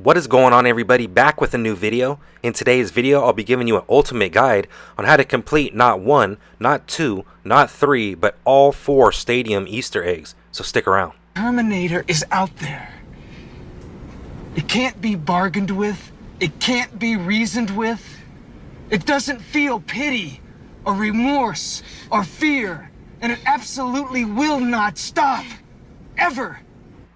What is going on, everybody? Back with a new video. In today's video, I'll be giving you an ultimate guide on how to complete not one, not two, not three, but all 4 stadium Easter eggs. So stick around. Terminator is out there. It can't be bargained with. It can't be reasoned with. It doesn't feel pity or remorse or fear. And it absolutely will not stop. Ever.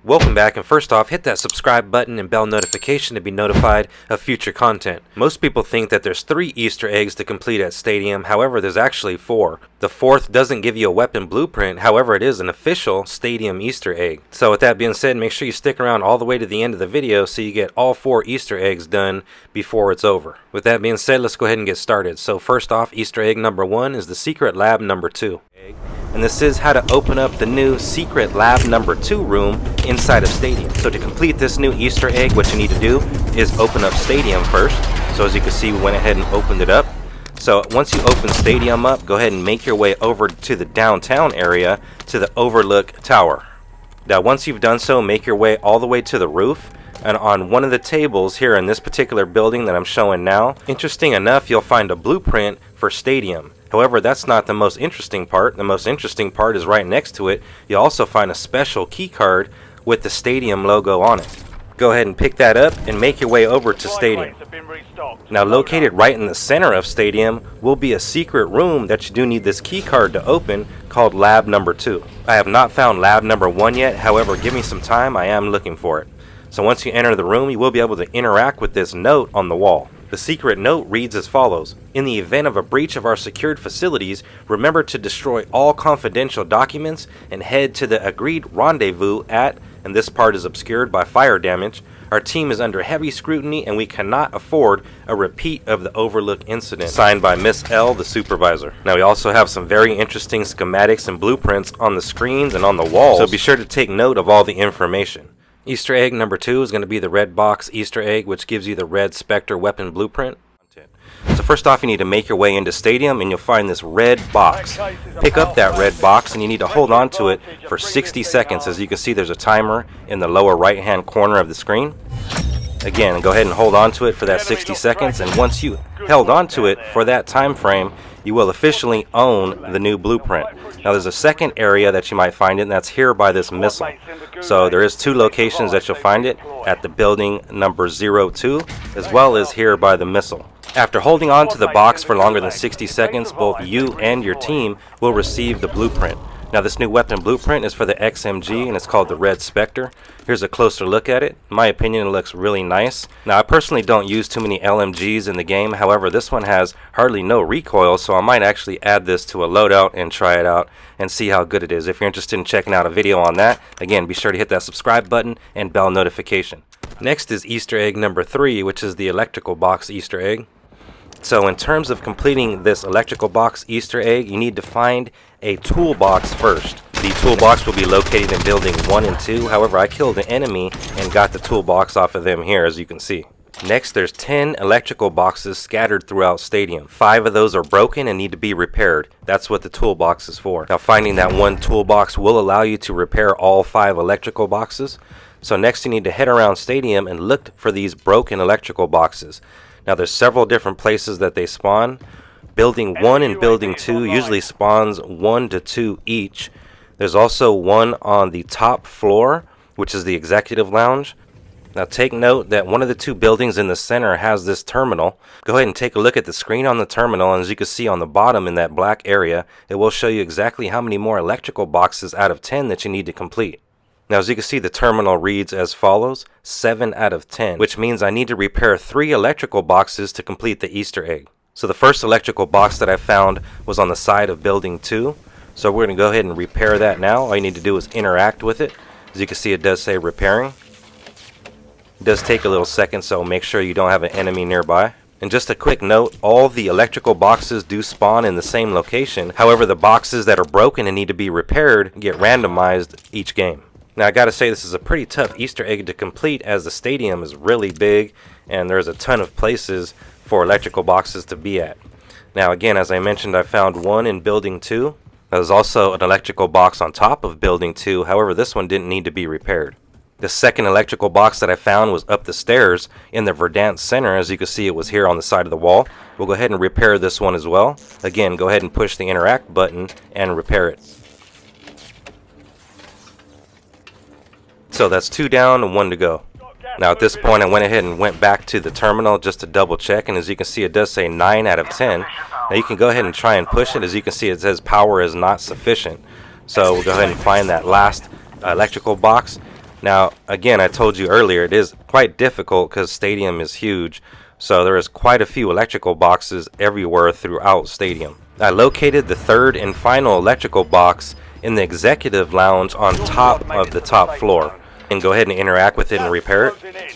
Welcome back, and first off, hit that subscribe button and bell notification to be notified of future content. Most people think that there's 3 Easter eggs to complete at Stadium, however there's actually 4. The 4th doesn't give you a weapon blueprint, however it is an official Stadium Easter egg. So with that being said, make sure you stick around all the way to the end of the video so you get all 4 Easter eggs done before it's over. With that being said, let's go ahead and get started. So first off, Easter egg number 1 is the secret lab number 2. And this is how to open up the new secret lab number 2 room inside of Stadium. So to complete this new Easter egg, what you need to do is open up Stadium first. So as you can see, we went ahead and opened it up. So once you open Stadium up, go ahead and make your way over to the downtown area to the Overlook Tower. Now once you've done so, make your way all the way to the roof. And on one of the tables here in this particular building that I'm showing now, interesting enough, you'll find a blueprint for Stadium. However, that's not the most interesting part. The most interesting part is right next to it. You'll also find a special key card with the Stadium logo on it. Go ahead and pick that up and make your way over to Stadium. Now located right in the center of Stadium will be a secret room that you do need this key card to open, called lab number 2. I have not found lab number 1 yet, however give me some time, I am looking for it. So once you enter the room, you will be able to interact with this note on the wall. The secret note reads as follows: in the event of a breach of our secured facilities, remember to destroy all confidential documents and head to the agreed rendezvous at, and this part is obscured by fire damage. Our team is under heavy scrutiny and we cannot afford a repeat of the Overlook incident. Signed by Miss L, the supervisor. Now we also have some very interesting schematics and blueprints on the screens and on the walls, so be sure to take note of all the information. Easter egg number 2 is going to be the red box Easter egg, which gives you the Red Specter weapon blueprint. So first off, you need to make your way into Stadium and you'll find this red box. Pick up that red box and you need to hold on to it for 60 seconds. As you can see, there's a timer in the lower right hand corner of the screen. Again, go ahead and hold on to it for that 60 seconds, and once you held on to it for that time frame, you will officially own the new blueprint. Now there's a second area that you might find it, and that's here by this missile. So there is 2 locations that you'll find it, at the building number 02, as well as here by the missile. After holding on to the box for longer than 60 seconds, both you and your team will receive the blueprint. Now this new weapon blueprint is for the XMG and it's called the Red Specter. Here's a closer look at it. In my opinion, it looks really nice. Now I personally don't use too many LMGs in the game. However, this one has hardly no recoil, so I might actually add this to a loadout and try it out and see how good it is. If you're interested in checking out a video on that, again, be sure to hit that subscribe button and bell notification. Next is Easter egg number 3, which is the electrical box Easter egg. So in terms of completing this electrical box Easter egg, you need to find a toolbox first. The toolbox will be located in building 1 and 2. However, I killed an enemy and got the toolbox off of them here, as you can see. Next, there's 10 electrical boxes scattered throughout Stadium. 5 of those are broken and need to be repaired. That's what the toolbox is for. Now, finding that one toolbox will allow you to repair all 5 electrical boxes. So next, you need to head around Stadium and look for these broken electrical boxes. Now there's several different places that they spawn. Building 1 and building 2 usually spawns 1 to 2 each. There's also one on the top floor, which is the executive lounge. Now take note that one of the 2 buildings in the center has this terminal. Go ahead and take a look at the screen on the terminal, and as you can see on the bottom in that black area, it will show you exactly how many more electrical boxes out of 10 that you need to complete. Now as you can see, the terminal reads as follows: 7 out of 10, which means I need to repair 3 electrical boxes to complete the Easter egg. So the first electrical box that I found was on the side of building 2. So we're going to go ahead and repair that now. All you need to do is interact with it. As you can see, it does say repairing. It does take a little second, so make sure you don't have an enemy nearby. And just a quick note, all the electrical boxes do spawn in the same location. However, the boxes that are broken and need to be repaired get randomized each game. Now I gotta say, this is a pretty tough Easter egg to complete, as the stadium is really big and there's a ton of places for electrical boxes to be at. Now again, as I mentioned, I found one in building 2. There's also an electrical box on top of building 2, however this one didn't need to be repaired. The second electrical box that I found was up the stairs in the Verdant Center. As you can see, it was here on the side of the wall. We'll go ahead and repair this one as well. Again, go ahead and push the interact button and repair it. So that's 2 down and 1 to go. Now at this point I went ahead and went back to the terminal just to double check, and as you can see it does say 9 out of 10. Now you can go ahead and try and push it. As you can see it says power is not sufficient. So we'll go ahead and find that last electrical box. Now again, I told you earlier it is quite difficult because Stadium is huge. So there is quite a few electrical boxes everywhere throughout Stadium. I located the third and final electrical box in the executive lounge on top of the top floor. And go ahead and interact with it and repair it.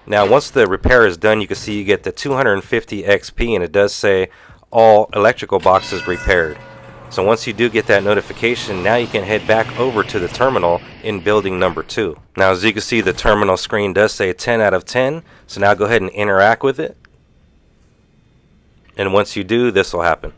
Now once the repair is done, you can see you get the 250 XP, and it does say all electrical boxes repaired. So once you do get that notification, now you can head back over to the terminal in building number 2. Now as you can see, the terminal screen does say 10 out of 10. So now go ahead and interact with it. And once you do, this will happen.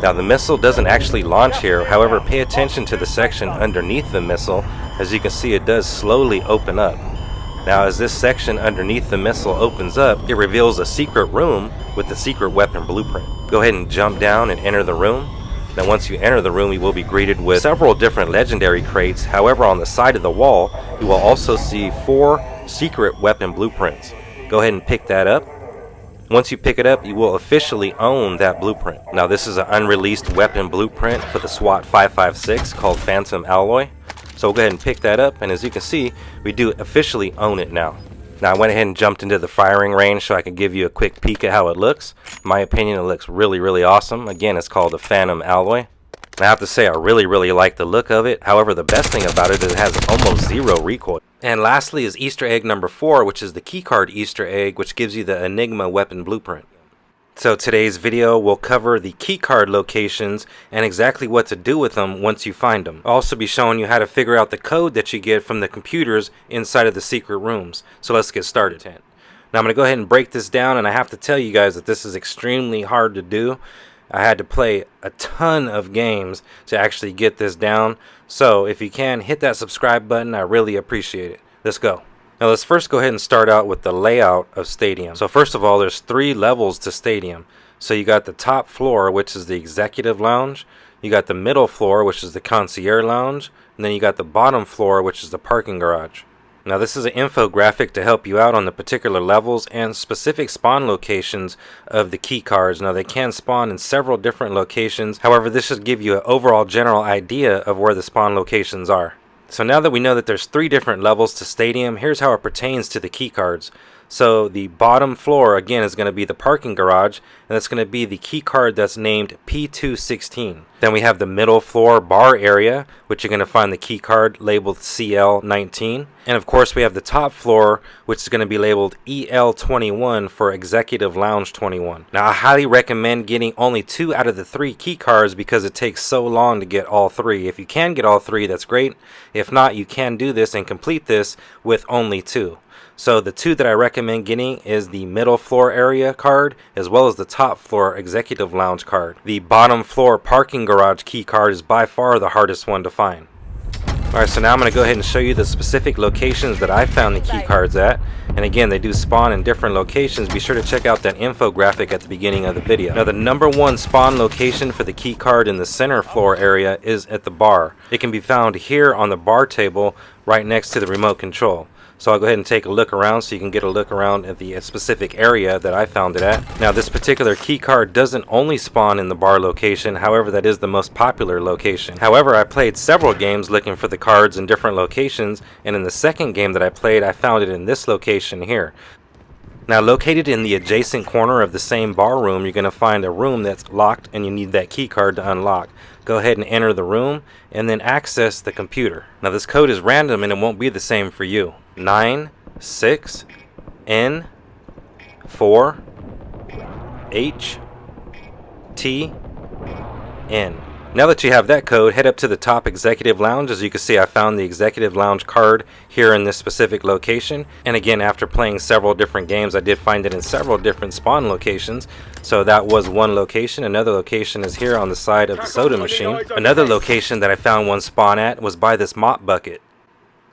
Now the missile doesn't actually launch here, however pay attention to the section underneath the missile. As you can see, it does slowly open up. Now as this section underneath the missile opens up, it reveals a secret room with the secret weapon blueprint. Go ahead and jump down and enter the room. Now once you enter the room, you will be greeted with several different legendary crates. However, on the side of the wall, you will also see 4 secret weapon blueprints. Go ahead and pick that up. Once you pick it up, you will officially own that blueprint. Now this is an unreleased weapon blueprint for the SWAT 556 called Phantom Alloy. So we'll go ahead and pick that up, and as you can see, we do officially own it now. Now I went ahead and jumped into the firing range so I can give you a quick peek at how it looks. In my opinion, it looks really awesome. Again, it's called the Phantom Alloy. I have to say I really like the look of it. However, the best thing about it is it has almost 0 recoil. And lastly is Easter egg number 4, which is the keycard Easter egg, which gives you the Enigma weapon blueprint. So today's video will cover the keycard locations and exactly what to do with them once you find them. I'll also be showing you how to figure out the code that you get from the computers inside of the secret rooms. So let's get started. Now I'm going to go ahead and break this down, and I have to tell you guys that this is extremely hard to do. I had to play a ton of games to actually get this down. So if you can, hit that subscribe button. I really appreciate it. Let's go. Now let's first go ahead and start out with the layout of Stadium. So first of all, there's 3 levels to Stadium. So you got the top floor, which is the executive lounge. You got the middle floor, which is the concierge lounge. And then you got the bottom floor, which is the parking garage. Now this is an infographic to help you out on the particular levels and specific spawn locations of the key cards. Now they can spawn in several different locations. However, this should give you an overall general idea of where the spawn locations are. So now that we know that there's 3 different levels to Stadium, here's how it pertains to the key cards. So the bottom floor again is going to be the parking garage, and it's going to be the key card that's named P216. Then we have the middle floor bar area, which you're going to find the key card labeled CL19. And of course we have the top floor, which is going to be labeled EL21 for Executive Lounge 21. Now I highly recommend getting only 2 out of the 3 key cards because it takes so long to get all 3. If you can get all 3, that's great. If not, you can do this and complete this with only 2. So the 2 that I recommend getting is the middle floor area card as well as the top floor executive lounge card. The bottom floor parking garage key card is by far the hardest one to find. Alright, so now I'm going to go ahead and show you the specific locations that I found the key cards at. And again, they do spawn in different locations. Be sure to check out that infographic at the beginning of the video. Now the number 1 spawn location for the key card in the center floor area is at the bar. It can be found here on the bar table right next to the remote control. So I'll go ahead and take a look around so you can get a look around at the specific area that I found it at. Now this particular key card doesn't only spawn in the bar location, however that is the most popular location. However, I played several games looking for the cards in different locations, and in the second game that I played, I found it in this location here. Now located in the adjacent corner of the same bar room, you're going to find a room that's locked and you need that key card to unlock. Go ahead and enter the room and then access the computer. Now this code is random and it won't be the same for you. 96N4HT N. Now that you have that code, head up to the top executive lounge. As you can see, I found the executive lounge card here in this specific location. And again, after playing several different games, I did find it in several different spawn locations. So that was one location. Another location is here on the side of the soda machine. Another location that I found one spawn at was by this mop bucket.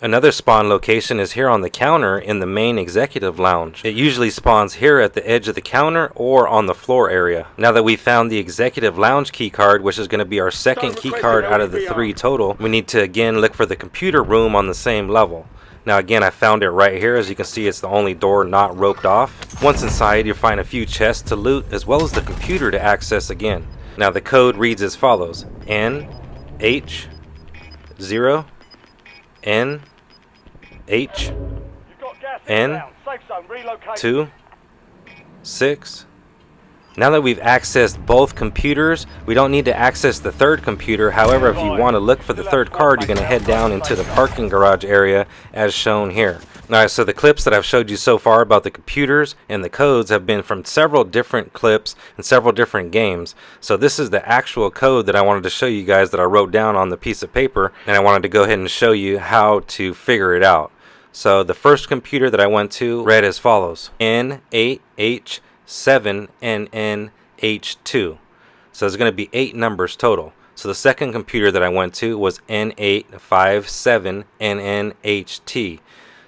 Another spawn location is here on the counter in the main executive lounge. It usually spawns here at the edge of the counter or on the floor area. Now that we found the executive lounge keycard, which is going to be our second keycard out of the 3 total, we need to again look for the computer room on the same level. Now again, I found it right here. As you can see, it's the only door not roped off. Once inside, you'll find a few chests to loot as well as the computer to access again. Now the code reads as follows: N H 0 N H N 2 6. Now that we've accessed both computers, we don't need to access the third computer. However, if you want to look for the third card, you're going to head down into the parking garage area as shown here. Alright, so the clips that I've showed you so far about the computers and the codes have been from several different clips and several different games. So this is the actual code that I wanted to show you guys that I wrote down on the piece of paper, and I wanted to go ahead and show you how to figure it out. So the first computer that I went to read as follows: N8H7NNH2. So there's going to be 8 numbers total. So the second computer that I went to was N857NNHT.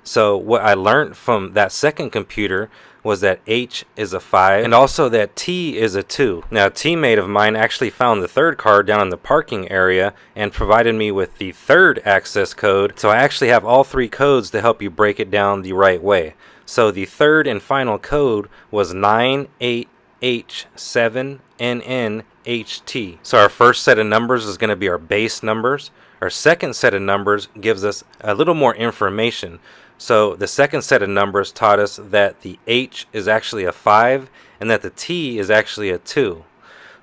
So what I learned from that second computer was that H is a 5 and also that T is a 2. Now a teammate of mine actually found the third card down in the parking area and provided me with the third access code. So I actually have all 3 codes to help you break it down the right way. So the third and final code was 98H7NNHT. So our first set of numbers is going to be our base numbers. Our second set of numbers gives us a little more information. So the second set of numbers taught us that the H is actually a 5 and that the T is actually a 2.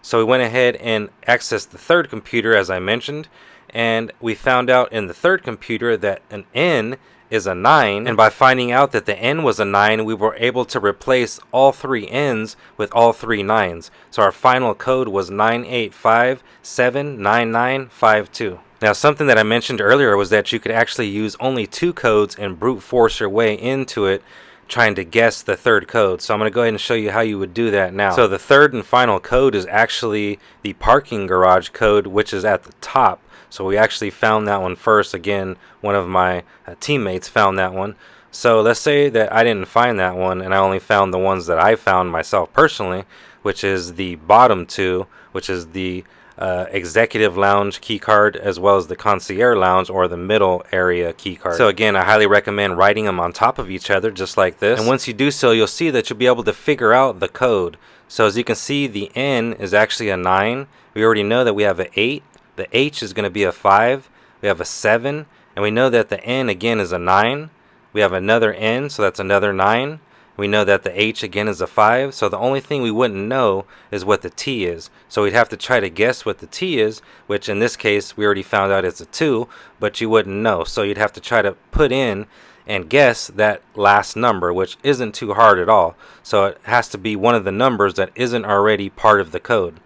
So we went ahead and accessed the third computer, as I mentioned, and we found out in the third computer that an N is a 9, and by finding out that the N was a 9, we were able to replace all 3 N's with all 3 9's. So our final code was 985799952. Now something that I mentioned earlier was that you could actually use only 2 codes and brute force your way into it trying to guess the third code. So I'm going to go ahead and show you how you would do that now. So the third and final code is actually the parking garage code, which is at the top. So we actually found that one first. Again, one of my teammates found that one. So let's say that I didn't find that one and I only found the ones that I found myself personally, which is the bottom 2, which is the executive lounge keycard as well as the concierge lounge or the middle area keycard. So again, I highly recommend writing them on top of each other just like this, and once you do so, you'll see that you'll be able to figure out the code. So as you can see, the N is actually a 9. We already know that we have an 8. The H is going to be a 5. We have a 7, and we know that the N again is a 9. We have another N, so that's another 9. We know that the H again is a 5, so the only thing we wouldn't know is what the T is. So we'd have to try to guess what the T is, which in this case we already found out it's a 2, but you wouldn't know. So you'd have to try to put in and guess that last number, which isn't too hard at all. So it has to be one of the numbers that isn't already part of the code.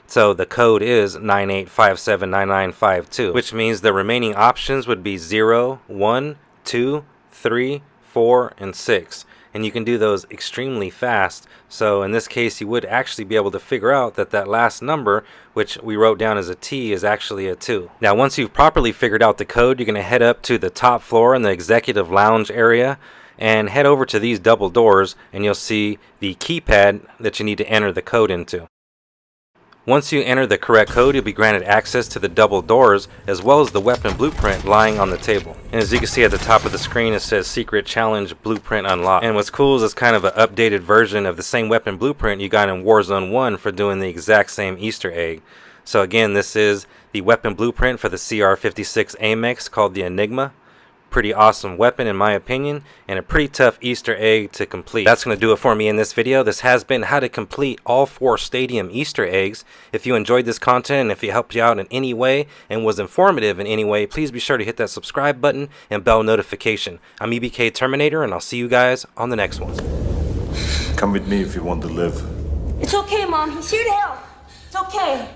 So the code is 98579952, which means the remaining options would be 0, 1, 2, 3, 4, and 6. And you can do those extremely fast. So in this case, you would actually be able to figure out that that last number, which we wrote down as a T, is actually a 2. Now, once you've properly figured out the code, you're going to head up to the top floor in the executive lounge area and head over to these double doors, and you'll see the keypad that you need to enter the code into. Once you enter the correct code, you'll be granted access to the double doors as well as the weapon blueprint lying on the table. And as you can see at the top of the screen, it says Secret Challenge Blueprint Unlocked. And what's cool is it's kind of an updated version of the same weapon blueprint you got in Warzone 1 for doing the exact same Easter egg. So again, this is the weapon blueprint for the CR56 Amex called the Enigma. Pretty awesome weapon in my opinion, and a pretty tough Easter egg to complete. That's going to do it for me in this video. This has been how to complete all 4 stadium Easter eggs. If you enjoyed this content and if it helped you out in any way and was informative in any way, please be sure to hit that subscribe button and bell notification. I'm EBK Terminator, and I'll see you guys on the next one. Come with me if you want to live. It's okay, Mom. He's here to help. It's okay.